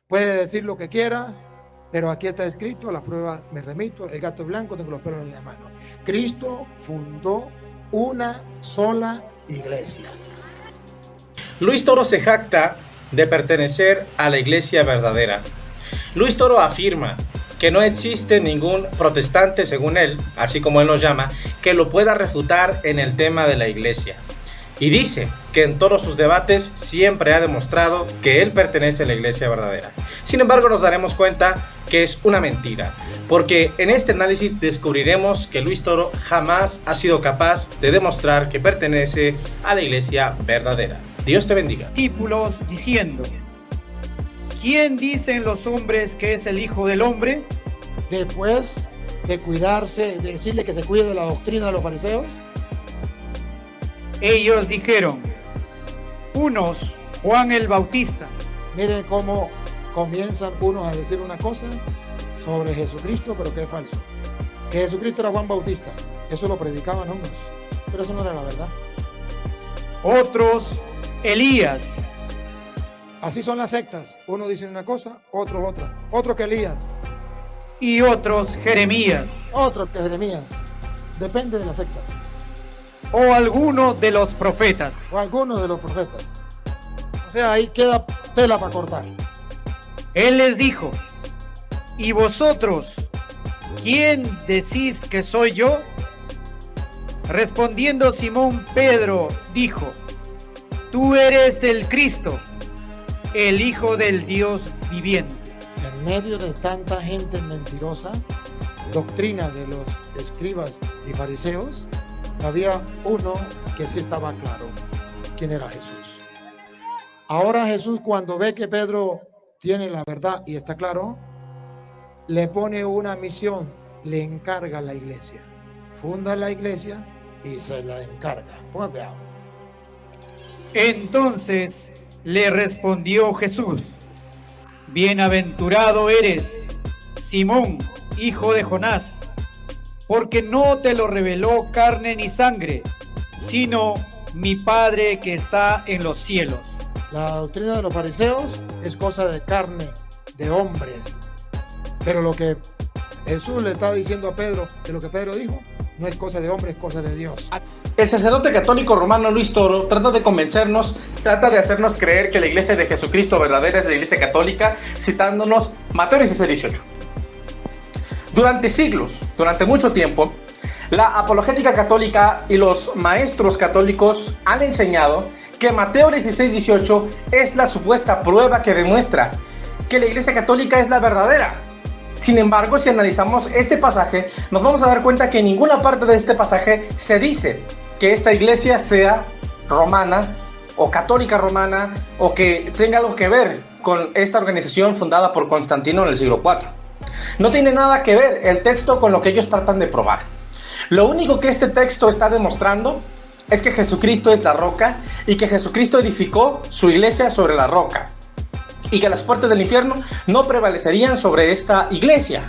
Puede decir lo que quiera, pero aquí está escrito, a la prueba me remito, el gato es blanco, tengo los pelos en la mano. Cristo fundó una sola iglesia. Luis Toro se jacta de pertenecer a la iglesia verdadera. Luis Toro afirma que no existe ningún protestante, según él, así como él lo llama, que lo pueda refutar en el tema de la iglesia. Y dice que en todos sus debates siempre ha demostrado que él pertenece a la iglesia verdadera. Sin embargo, nos daremos cuenta que es una mentira, porque en este análisis descubriremos que Luis Toro jamás ha sido capaz de demostrar que pertenece a la iglesia verdadera. Dios te bendiga. Discípulos diciendo: ¿quién dicen los hombres que es el Hijo del Hombre? Después de cuidarse, de decirle que se cuide de la doctrina de los fariseos, Ellos dijeron: unos, Juan el Bautista, miren cómo comienzan unos a decir una cosa sobre Jesucristo, pero que es falso. Que Jesucristo era Juan Bautista, eso lo predicaban unos, pero eso no era la verdad. otros, Elías, Así son las sectas, unos dicen una cosa, otros otra, otros que Elías, y otros, Jeremías, otros que Jeremías, depende de la secta, o alguno de los profetas. o algunos de los profetas. O sea, ahí queda tela para cortar. Él les dijo: ¿y vosotros, quién decís que soy yo? Respondiendo Simón Pedro, dijo: tú eres el Cristo, el Hijo del Dios viviente. En medio de tanta gente mentirosa, doctrina de los escribas y fariseos, había uno que sí estaba claro, quién era Jesús. Ahora Jesús, cuando ve que Pedro tiene la verdad y está claro, le pone una misión, le encarga la iglesia. Funda la iglesia y se la encarga. Ponga cuidado. Entonces le respondió Jesús: bienaventurado eres, Simón, hijo de Jonás, porque no te lo reveló carne ni sangre, sino mi Padre que está en los cielos. La doctrina de los fariseos es cosa de carne, de hombres. Pero lo que Jesús le está diciendo a Pedro, que lo que Pedro dijo, no es cosa de hombre, es cosa de Dios. El sacerdote católico romano Luis Toro trata de convencernos, trata de hacernos creer que la iglesia de Jesucristo verdadera es la iglesia católica, citándonos Mateo 16:18. Durante siglos, durante mucho tiempo, la apologética católica y los maestros católicos han enseñado que Mateo 16:18 es la supuesta prueba que demuestra que la iglesia católica es la verdadera. Sin embargo, si analizamos este pasaje, nos vamos a dar cuenta que en ninguna parte de este pasaje se dice que esta iglesia sea romana o católica romana o que tenga algo que ver con esta organización fundada por Constantino en el siglo IV. No tiene nada que ver el texto con lo que ellos tratan de probar. Lo único que este texto está demostrando es que Jesucristo es la roca y que Jesucristo edificó su iglesia sobre la roca y que las puertas del infierno no prevalecerían sobre esta iglesia.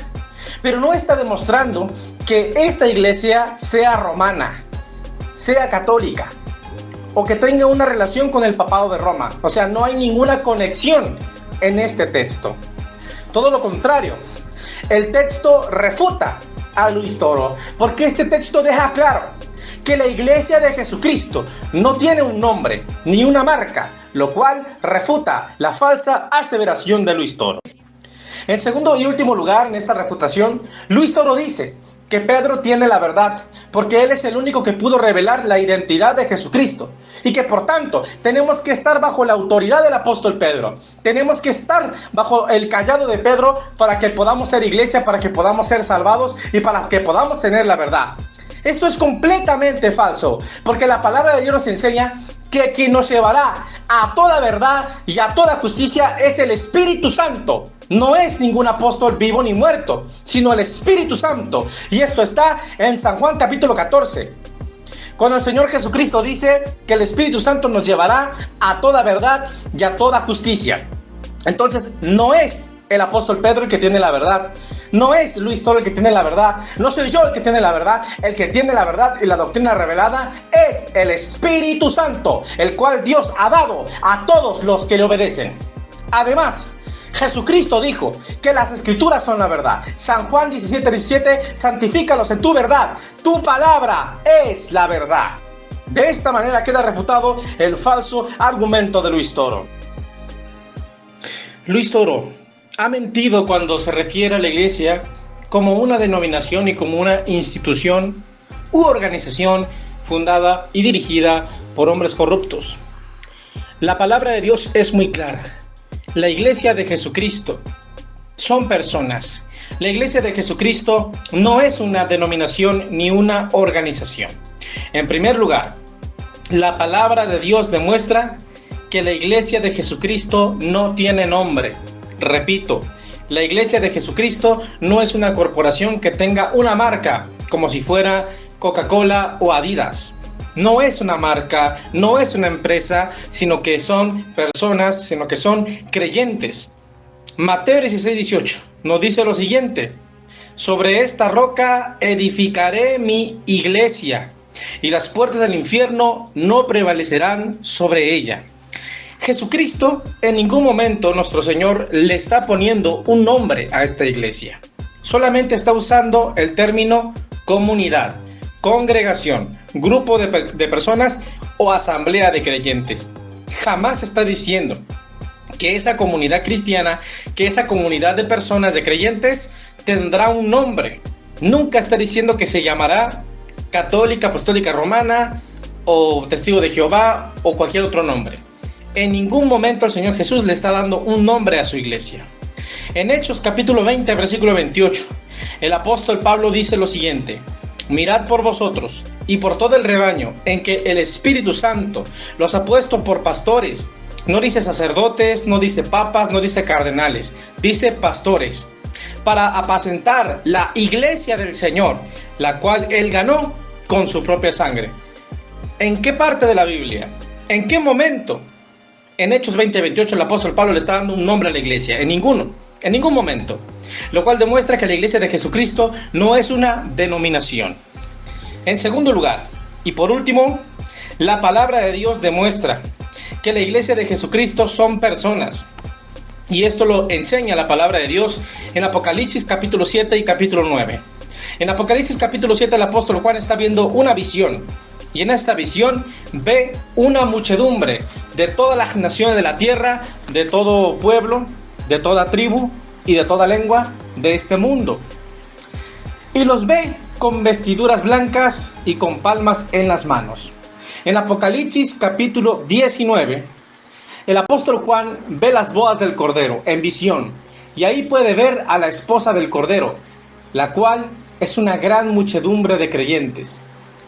Pero no está demostrando que esta iglesia sea romana, sea católica o que tenga una relación con el papado de Roma. O sea, no hay ninguna conexión en este texto. Todo lo contrario, el texto refuta a Luis Toro, porque este texto deja claro que la iglesia de Jesucristo no tiene un nombre ni una marca, lo cual refuta la falsa aseveración de Luis Toro. En segundo y último lugar, en esta refutación, Luis Toro dice que Pedro tiene la verdad, porque él es el único que pudo revelar la identidad de Jesucristo, y que por tanto tenemos que estar bajo la autoridad del apóstol Pedro, tenemos que estar bajo el cayado de Pedro para que podamos ser iglesia, para que podamos ser salvados y para que podamos tener la verdad. Esto es completamente falso, porque la palabra de Dios nos enseña que quien nos llevará a toda verdad y a toda justicia es el Espíritu Santo. No es ningún apóstol vivo ni muerto, sino el Espíritu Santo. Y esto está en San Juan capítulo 14. Cuando el Señor Jesucristo dice que el Espíritu Santo nos llevará a toda verdad y a toda justicia. Entonces, no es el apóstol Pedro el que tiene la verdad. No es Luis Toro el que tiene la verdad. No soy yo el que tiene la verdad. El que tiene la verdad y la doctrina revelada es el Espíritu Santo, el cual Dios ha dado a todos los que le obedecen. Además, Jesucristo dijo que las escrituras son la verdad. San Juan 17:17, santifícalos en tu verdad. Tu palabra es la verdad. De esta manera queda refutado el falso argumento de Luis Toro. Luis Toro ha mentido cuando se refiere a la iglesia como una denominación y como una institución u organización fundada y dirigida por hombres corruptos. La palabra de Dios es muy clara. La iglesia de Jesucristo son personas. La iglesia de Jesucristo no es una denominación ni una organización. En primer lugar, la palabra de Dios demuestra que la iglesia de Jesucristo no tiene nombre. Repito, la iglesia de Jesucristo no es una corporación que tenga una marca, como si fuera Coca-Cola o Adidas. No es una marca, no es una empresa, sino que son personas, sino que son creyentes. Mateo 16:18 nos dice lo siguiente: sobre esta roca edificaré mi iglesia, y las puertas del infierno no prevalecerán sobre ella. Jesucristo, en ningún momento nuestro Señor le está poniendo un nombre a esta iglesia. Solamente está usando el término comunidad, congregación, grupo de personas o asamblea de creyentes. Jamás está diciendo que esa comunidad cristiana, que esa comunidad de personas, de creyentes, tendrá un nombre. Nunca está diciendo que se llamará Católica, Apostólica Romana o Testigo de Jehová o cualquier otro nombre. En ningún momento el Señor Jesús le está dando un nombre a su iglesia. En Hechos capítulo 20, versículo 28, el apóstol Pablo dice lo siguiente: mirad por vosotros y por todo el rebaño en que el Espíritu Santo los ha puesto por pastores. No dice sacerdotes, no dice papas, no dice cardenales, dice pastores, para apacentar la iglesia del Señor, la cual Él ganó con su propia sangre. ¿En qué parte de la Biblia? ¿En qué momento? En Hechos 20:28 el apóstol Pablo le está dando un nombre a la iglesia. En ningún momento. Lo cual demuestra que la iglesia de Jesucristo no es una denominación. En segundo lugar, y por último, la palabra de Dios demuestra que la iglesia de Jesucristo son personas. Y esto lo enseña la palabra de Dios en Apocalipsis capítulo 7 y capítulo 9. En Apocalipsis capítulo 7 el apóstol Juan está viendo una visión. Y en esta visión ve una muchedumbre de todas las naciones de la tierra, de todo pueblo, de toda tribu y de toda lengua de este mundo. Y los ve con vestiduras blancas y con palmas en las manos. En Apocalipsis capítulo 19, el apóstol Juan ve las bodas del Cordero en visión. Y ahí puede ver a la esposa del Cordero, la cual es una gran muchedumbre de creyentes.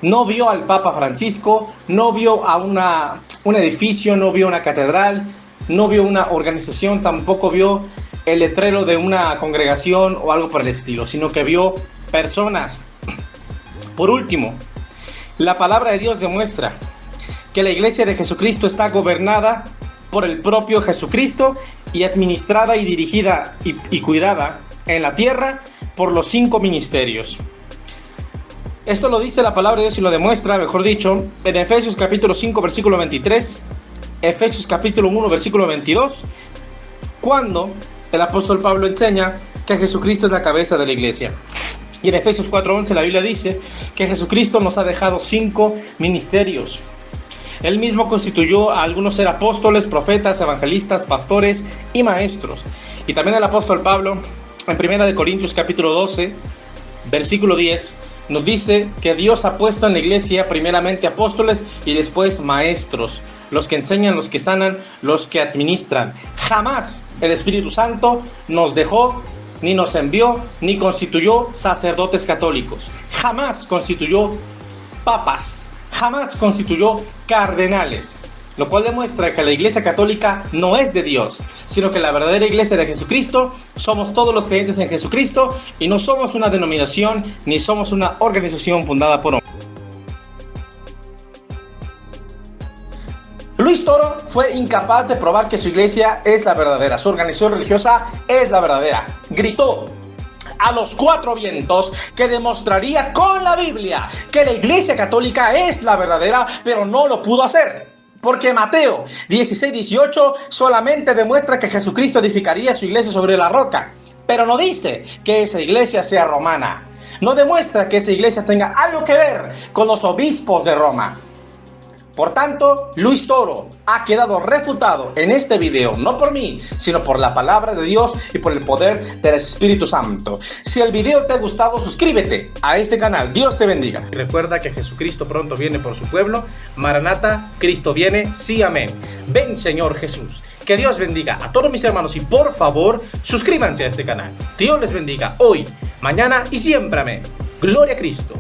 No vio al Papa Francisco, no vio a un edificio, no vio una catedral, no vio una organización, tampoco vio el letrero de una congregación o algo por el estilo, sino que vio personas. Por último, la palabra de Dios demuestra que la iglesia de Jesucristo está gobernada por el propio Jesucristo y administrada y dirigida y cuidada en la tierra por los 5 ministerios. Esto lo dice la palabra de Dios y lo demuestra, mejor dicho, en Efesios capítulo 5, versículo 23, Efesios capítulo 1, versículo 22, cuando el apóstol Pablo enseña que Jesucristo es la cabeza de la iglesia. Y en Efesios 4:11 la Biblia dice que Jesucristo nos ha dejado 5 ministerios. Él mismo constituyó a algunos ser apóstoles, profetas, evangelistas, pastores y maestros. Y también el apóstol Pablo, en 1 Corintios capítulo 12, versículo 10, nos dice que Dios ha puesto en la iglesia primeramente apóstoles y después maestros, los que enseñan, los que sanan, los que administran. Jamás el Espíritu Santo nos dejó, ni nos envió, ni constituyó sacerdotes católicos. Jamás constituyó papas, jamás constituyó cardenales. Lo cual demuestra que la iglesia católica no es de Dios, sino que la verdadera iglesia de Jesucristo somos todos los creyentes en Jesucristo y no somos una denominación ni somos una organización fundada por hombres. Luis Toro fue incapaz de probar que su iglesia es la verdadera, su organización religiosa es la verdadera. Gritó a los 4 vientos que demostraría con la Biblia que la iglesia católica es la verdadera, pero no lo pudo hacer. Porque Mateo 16:18 solamente demuestra que Jesucristo edificaría su iglesia sobre la roca, pero no dice que esa iglesia sea romana. No demuestra que esa iglesia tenga algo que ver con los obispos de Roma. Por tanto, Luis Toro ha quedado refutado en este video, no por mí, sino por la palabra de Dios y por el poder del Espíritu Santo. Si el video te ha gustado, suscríbete a este canal. Dios te bendiga. Y recuerda que Jesucristo pronto viene por su pueblo. Maranata, Cristo viene, sí, amén. Ven, Señor Jesús. Que Dios bendiga a todos mis hermanos y por favor, suscríbanse a este canal. Dios les bendiga hoy, mañana y siempre, amén. Gloria a Cristo.